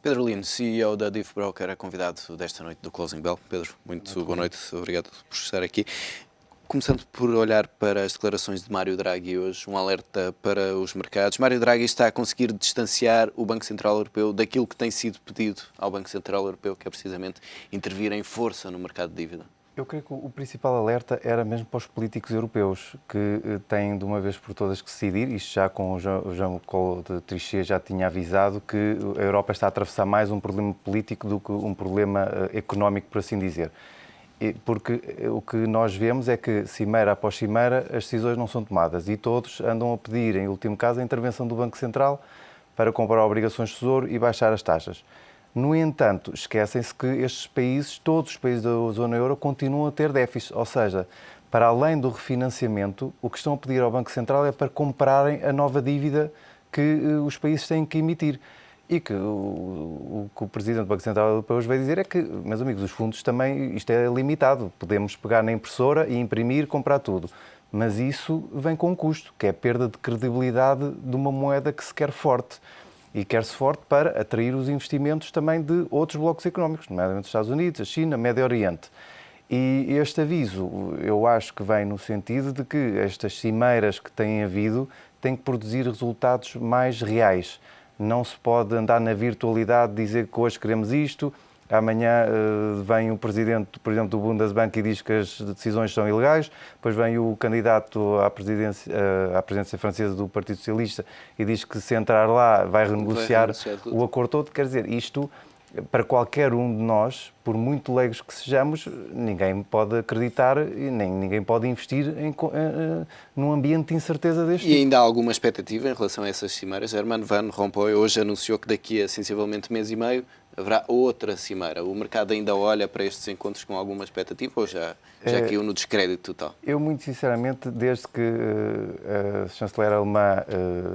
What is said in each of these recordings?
Pedro Lino, CEO da Div Broker, é convidado desta noite do Closing Bell. Pedro, muito boa noite, obrigado por estar aqui. Começando por olhar para as declarações de Mário Draghi hoje, um alerta para os mercados. Mário Draghi está a conseguir distanciar o Banco Central Europeu daquilo que tem sido pedido ao Banco Central Europeu, que é precisamente intervir em força no mercado de dívida. Eu creio que o principal alerta era mesmo para os políticos europeus, que têm de uma vez por todas que decidir, isto já com o Jean-Claude Trichet já tinha avisado, que a Europa está a atravessar mais um problema político do que um problema económico, por assim dizer. Porque o que nós vemos é que, cimeira após cimeira, as decisões não são tomadas e todos andam a pedir, em último caso, a intervenção do Banco Central para comprar obrigações de tesouro e baixar as taxas. No entanto, esquecem-se que estes países, todos os países da zona euro, continuam a ter déficit. Ou seja, para além do refinanciamento, o que estão a pedir ao Banco Central é para comprarem a nova dívida que os países têm que emitir. E que o que o Presidente do Banco Central Europeu hoje veio dizer é que, meus amigos, os fundos também, isto é limitado. Podemos pegar na impressora e imprimir, comprar tudo. Mas isso vem com um custo, que é a perda de credibilidade de uma moeda que se quer forte. E quer-se forte para atrair os investimentos também de outros blocos económicos, nomeadamente os Estados Unidos, a China, Médio Oriente. E este aviso, eu acho que vem no sentido de que estas cimeiras que têm havido têm que produzir resultados mais reais. Não se pode andar na virtualidade, dizer que hoje queremos isto, amanhã vem o presidente, por exemplo, do Bundesbank e diz que as decisões são ilegais, depois vem o candidato à presidência francesa do Partido Socialista e diz que se entrar lá vai renegociar o acordo todo. Quer dizer, isto, para qualquer um de nós, por muito leigos que sejamos, ninguém pode acreditar e nem ninguém pode investir num ambiente de incerteza deste tipo. E ainda há alguma expectativa em relação a essas cimeiras? Herman Van Rompuy hoje anunciou que daqui a sensivelmente mês e meio haverá outra cimeira. O mercado ainda olha para estes encontros com alguma expectativa ou já caiu no descrédito total? Eu, muito sinceramente, desde que a chanceler alemã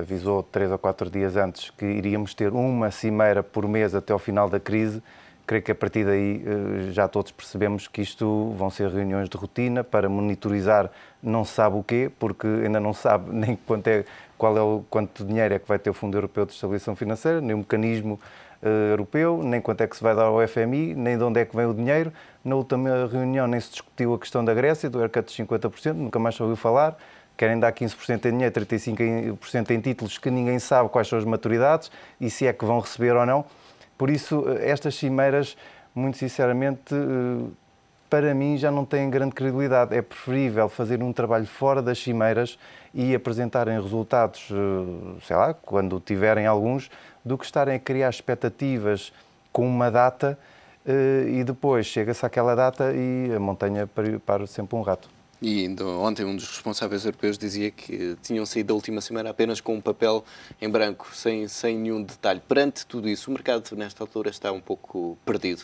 avisou 3 ou 4 dias antes que iríamos ter uma cimeira por mês até ao final da crise, creio que a partir daí já todos percebemos que isto vão ser reuniões de rotina para monitorizar não se sabe o quê, porque ainda não se sabe nem quanto dinheiro é que vai ter o Fundo Europeu de Estabilização Financeira, nem o mecanismo europeu, nem quanto é que se vai dar ao FMI, nem de onde é que vem o dinheiro. Na última reunião nem se discutiu a questão da Grécia, do haircut de 50%, nunca mais se ouviu falar. Querem dar 15% em dinheiro, 35% em títulos que ninguém sabe quais são as maturidades e se é que vão receber ou não. Por isso, estas cimeiras, muito sinceramente, para mim já não têm grande credibilidade. É preferível fazer um trabalho fora das cimeiras e apresentarem resultados, sei lá, quando tiverem alguns, do que estarem a criar expectativas com uma data e depois chega-se àquela data e a montanha para sempre um rato. E ontem um dos responsáveis europeus dizia que tinham saído da última semana apenas com um papel em branco, sem nenhum detalhe. Perante tudo isso, o mercado nesta altura está um pouco perdido.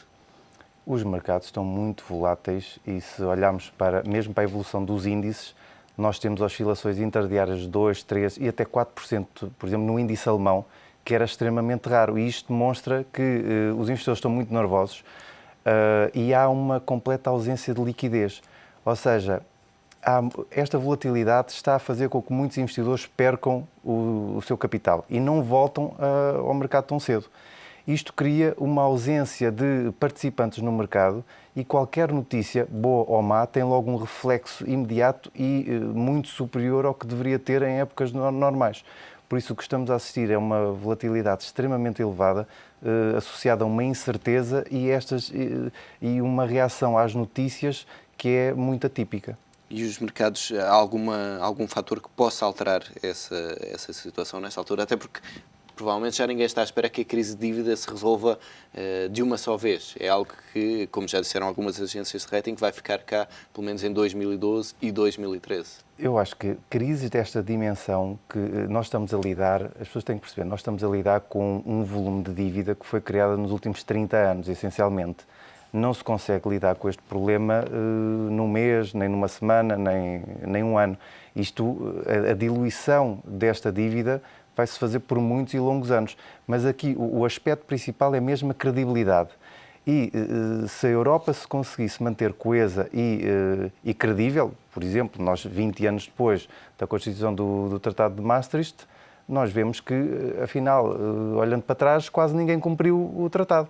Os mercados estão muito voláteis e se olharmos mesmo para a evolução dos índices, nós temos oscilações interdiárias de 2%, 3% e até 4%, por exemplo, no índice alemão, que era extremamente raro. E isto demonstra que os investidores estão muito nervosos e há uma completa ausência de liquidez. Ou seja, esta volatilidade está a fazer com que muitos investidores percam o seu capital e não voltam ao mercado tão cedo. Isto cria uma ausência de participantes no mercado e qualquer notícia, boa ou má, tem logo um reflexo imediato e muito superior ao que deveria ter em épocas normais. Por isso o que estamos a assistir é uma volatilidade extremamente elevada, associada a uma incerteza e uma reação às notícias que é muito atípica. E os mercados, há algum fator que possa alterar essa situação nesta altura? Até porque provavelmente já ninguém está à espera que a crise de dívida se resolva de uma só vez. É algo que, como já disseram algumas agências de rating, vai ficar cá pelo menos em 2012 e 2013. Eu acho que crises desta dimensão que nós estamos a lidar, as pessoas têm que perceber, nós estamos a lidar com um volume de dívida que foi criado nos últimos 30 anos, essencialmente. Não se consegue lidar com este problema num mês, nem numa semana, nem um ano. A diluição desta dívida vai-se fazer por muitos e longos anos. Mas aqui o aspecto principal é mesmo a credibilidade. E se a Europa se conseguisse manter coesa e credível, por exemplo, nós 20 anos depois da Constituição do Tratado de Maastricht, nós vemos que, afinal, olhando para trás, quase ninguém cumpriu o tratado.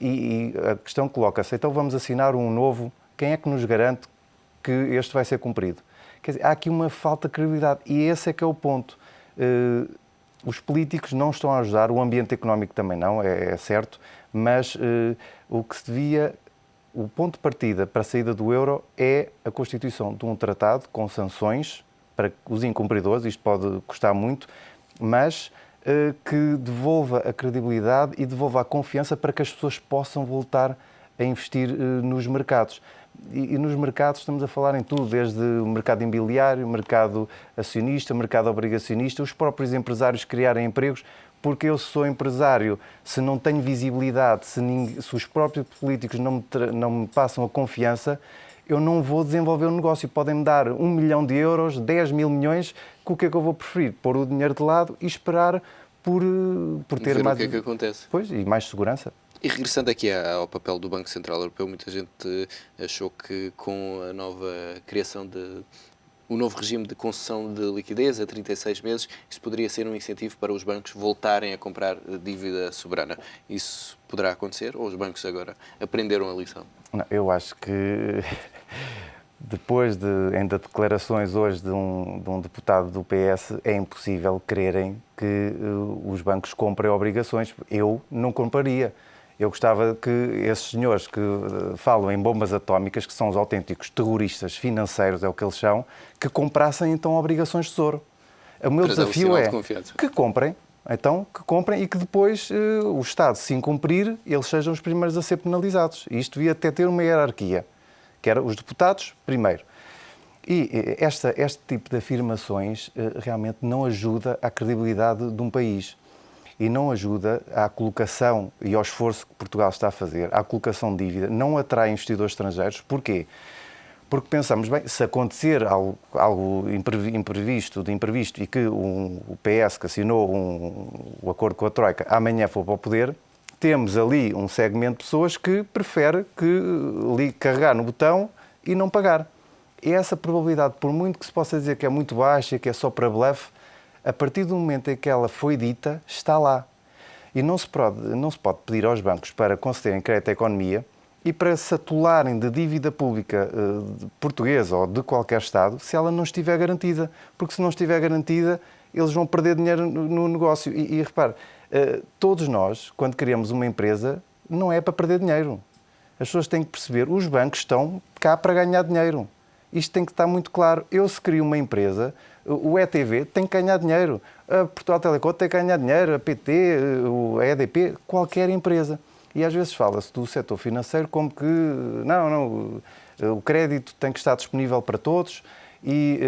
E a questão coloca-se, então vamos assinar um novo, quem é que nos garante que este vai ser cumprido? Quer dizer, há aqui uma falta de credibilidade e esse é que é o ponto. Os políticos não estão a ajudar, o ambiente económico também não, é certo, mas o que se devia, o ponto de partida para a saída do euro é a constituição de um tratado com sanções para os incumpridores, isto pode custar muito, mas que devolva a credibilidade e devolva a confiança para que as pessoas possam voltar a investir nos mercados. E nos mercados estamos a falar em tudo, desde o mercado imobiliário, mercado acionista, mercado obrigacionista, os próprios empresários criarem empregos, porque eu sou empresário, se não tenho visibilidade, se os próprios políticos não me passam a confiança, eu não vou desenvolver um negócio. Podem-me dar 1 milhão de euros, 10 mil milhões, que o que é que eu vou preferir? Pôr o dinheiro de lado e esperar por ter ver mais... o que é que acontece. Pois, e mais segurança. E regressando aqui ao papel do Banco Central Europeu, muita gente achou que com a nova criação o novo regime de concessão de liquidez a 36 meses, isso poderia ser um incentivo para os bancos voltarem a comprar dívida soberana. Isso poderá acontecer ou os bancos agora aprenderam a lição? Não, eu acho que depois ainda declarações hoje de um deputado do PS, é impossível crerem que os bancos comprem obrigações. Eu não compraria. Eu gostava que esses senhores que falam em bombas atómicas, que são os autênticos terroristas financeiros, é o que eles são, que comprassem então obrigações de tesouro. O meu desafio é que comprem, e que depois o Estado, se incumprir, eles sejam os primeiros a ser penalizados. E isto devia até ter uma hierarquia, que era os deputados primeiro. E este tipo de afirmações realmente não ajuda à credibilidade de um país. E não ajuda à colocação e ao esforço que Portugal está a fazer, à colocação de dívida, não atrai investidores estrangeiros. Porquê? Porque pensamos, bem, se acontecer algo imprevisto e que o PS que assinou o acordo com a Troika amanhã for para o poder, temos ali um segmento de pessoas que prefere carregar no botão e não pagar. E essa probabilidade, por muito que se possa dizer que é muito baixa, que é só para bluff, a partir do momento em que ela foi dita, está lá. E não se pode pedir aos bancos para concederem crédito à economia e para se atolarem de dívida pública portuguesa ou de qualquer Estado se ela não estiver garantida. Porque se não estiver garantida, eles vão perder dinheiro no negócio. E repare, todos nós, quando criamos uma empresa, não é para perder dinheiro. As pessoas têm que perceber, os bancos estão cá para ganhar dinheiro. Isto tem que estar muito claro. Eu, se crio uma empresa, o ETV tem que ganhar dinheiro, a Portugal Telecom tem que ganhar dinheiro, a PT, a EDP, qualquer empresa. E às vezes fala-se do setor financeiro como que o crédito tem que estar disponível para todos e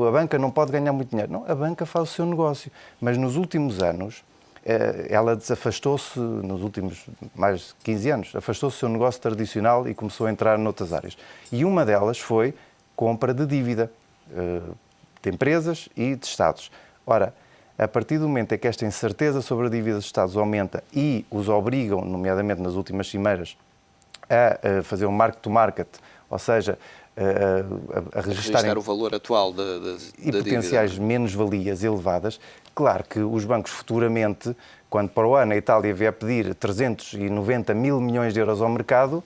a banca não pode ganhar muito dinheiro. Não, a banca faz o seu negócio. Mas nos últimos anos, ela desafastou-se, nos últimos mais de 15 anos, afastou-se do seu negócio tradicional e começou a entrar noutras áreas. E uma delas foi compra de dívida de empresas e de Estados. Ora, a partir do momento em que esta incerteza sobre a dívida dos Estados aumenta e os obrigam, nomeadamente nas últimas cimeiras, a fazer um mark-to-market, ou seja, a registrar o valor atual da e potenciais menos-valias elevadas, claro que os bancos futuramente, quando para o ano a Itália vier pedir 390 mil milhões de euros ao mercado,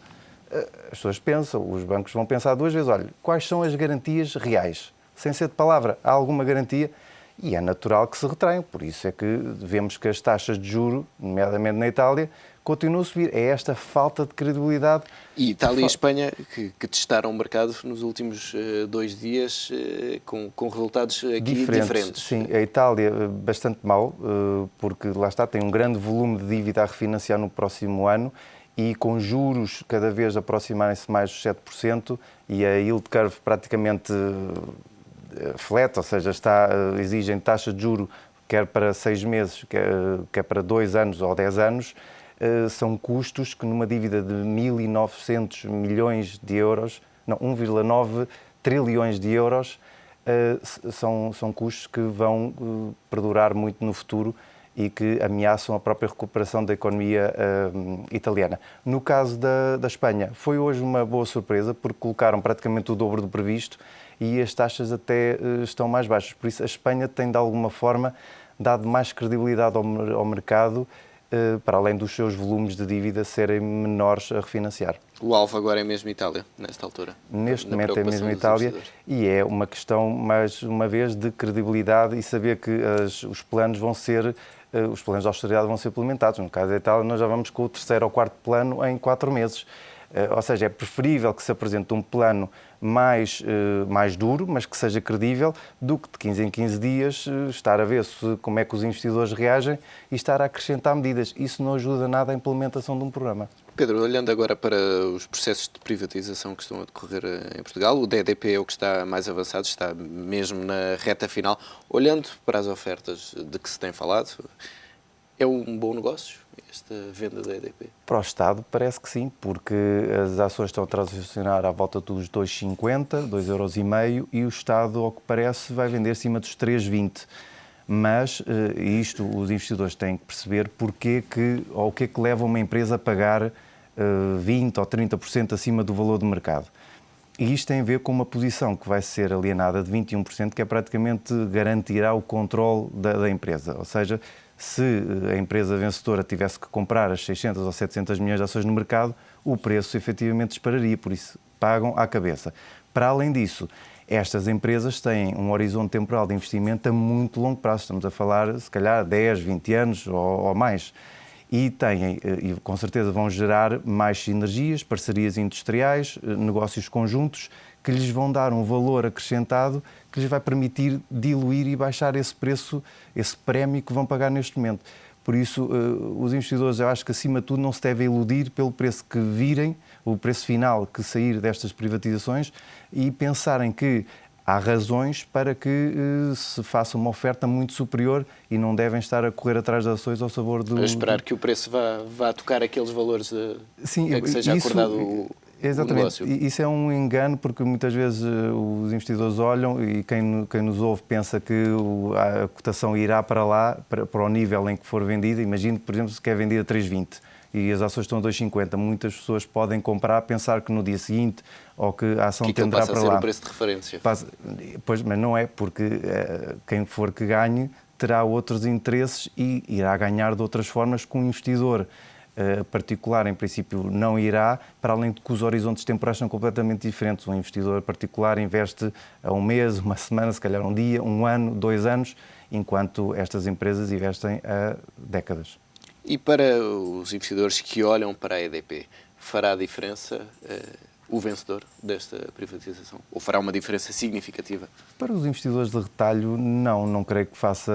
as pessoas pensam, os bancos vão pensar duas vezes, olha, quais são as garantias reais? Sem ser de palavra, há alguma garantia? E é natural que se retraiam, por isso é que vemos que as taxas de juro, nomeadamente na Itália, continuam a subir. É esta falta de credibilidade. E Itália e Espanha, que testaram o mercado nos últimos 2 dias, com resultados aqui diferentes. Sim, a Itália bastante mal, porque lá está, tem um grande volume de dívida a refinanciar no próximo ano e com juros cada vez aproximarem-se mais dos 7% e a yield curve praticamente flat, ou seja, exigem taxa de juro quer para 6 meses, quer para 2 anos ou 10 anos, são custos que numa dívida de 1.900 milhões de euros, não, 1,9 trilhões de euros, são custos que vão perdurar muito no futuro e que ameaçam a própria recuperação da economia italiana. No caso da Espanha, foi hoje uma boa surpresa, porque colocaram praticamente o dobro do previsto e as taxas até estão mais baixas. Por isso, a Espanha tem, de alguma forma, dado mais credibilidade ao mercado, para além dos seus volumes de dívida serem menores a refinanciar. O alvo agora é mesmo Itália, nesta altura? Neste momento é mesmo Itália e é uma questão, mais uma vez, de credibilidade e saber que os planos os planos de austeridade vão ser implementados. No caso da Itália, nós já vamos com o 3º ou 4º plano em 4 meses. Ou seja, é preferível que se apresente um plano mais duro, mas que seja credível, do que de 15 em 15 dias estar a ver como é que os investidores reagem e estar a acrescentar medidas. Isso não ajuda nada à implementação de um programa. Pedro, olhando agora para os processos de privatização que estão a decorrer em Portugal, o DDP é o que está mais avançado, está mesmo na reta final. Olhando para as ofertas de que se tem falado, é um bom negócio esta venda da EDP? Para o Estado parece que sim, porque as ações estão a transacionar à volta dos 2,50, 2,5 € e o Estado, ao que parece, vai vender acima dos 3,20. Mas isto os investidores têm que perceber o que é que leva uma empresa a pagar 20% ou 30% acima do valor do mercado. E isto tem a ver com uma posição que vai ser alienada de 21%, que é praticamente garantirá o controle da empresa. Ou seja, se a empresa vencedora tivesse que comprar as 600 ou 700 milhões de ações no mercado, o preço efetivamente dispararia, por isso pagam à cabeça. Para além disso, estas empresas têm um horizonte temporal de investimento a muito longo prazo. Estamos a falar, se calhar, 10, 20 anos ou mais. E com certeza vão gerar mais sinergias, parcerias industriais, negócios conjuntos, que lhes vão dar um valor acrescentado que lhes vai permitir diluir e baixar esse preço, esse prémio que vão pagar neste momento. Por isso, os investidores, eu acho que acima de tudo não se devem iludir pelo preço que virem, o preço final que sair destas privatizações e pensarem que há razões para que se faça uma oferta muito superior e não devem estar a correr atrás das ações ao sabor do... A esperar que o preço vá tocar aqueles valores Sim, que seja acordado exatamente. o negócio. Isso é um engano porque muitas vezes os investidores olham e quem nos ouve pensa que a cotação irá para lá, para o nível em que for vendida. Imagine, por exemplo, se quer vendida a 3,20 e as ações estão a 2,50. Muitas pessoas podem comprar, pensar que no dia seguinte ou que a ação tenderá para lá. Passa a ser o preço de referência. Pois, mas não é, porque quem for que ganhe terá outros interesses e irá ganhar de outras formas que um investidor particular, em princípio, não irá, para além de que os horizontes temporais são completamente diferentes. Um investidor particular investe a um mês, uma semana, se calhar um dia, um ano, 2 anos, enquanto estas empresas investem a décadas. E para os investidores que olham para a EDP, fará a diferença o vencedor desta privatização? Ou fará uma diferença significativa? Para os investidores de retalho, não creio que faça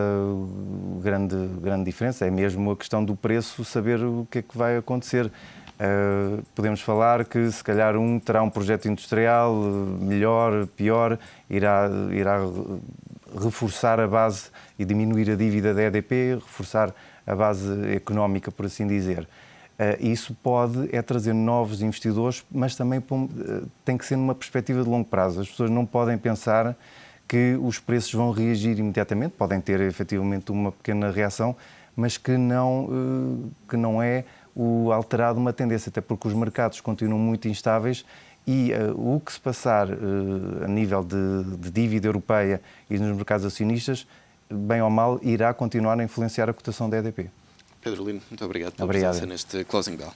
grande diferença. É mesmo a questão do preço, saber o que é que vai acontecer. Podemos falar que, se calhar, terá um projeto industrial melhor, pior, irá reforçar a base e diminuir a dívida da EDP, reforçar a base económica, por assim dizer. Isso pode trazer novos investidores, mas também tem que ser numa perspectiva de longo prazo. As pessoas não podem pensar que os preços vão reagir imediatamente, podem ter efetivamente uma pequena reação, mas que não é o alterar de uma tendência, até porque os mercados continuam muito instáveis e o que se passar a nível de dívida europeia e nos mercados acionistas, bem ou mal, irá continuar a influenciar a cotação da EDP. Pedro Lino, muito obrigado pela Obrigado. presença neste Closing Bell.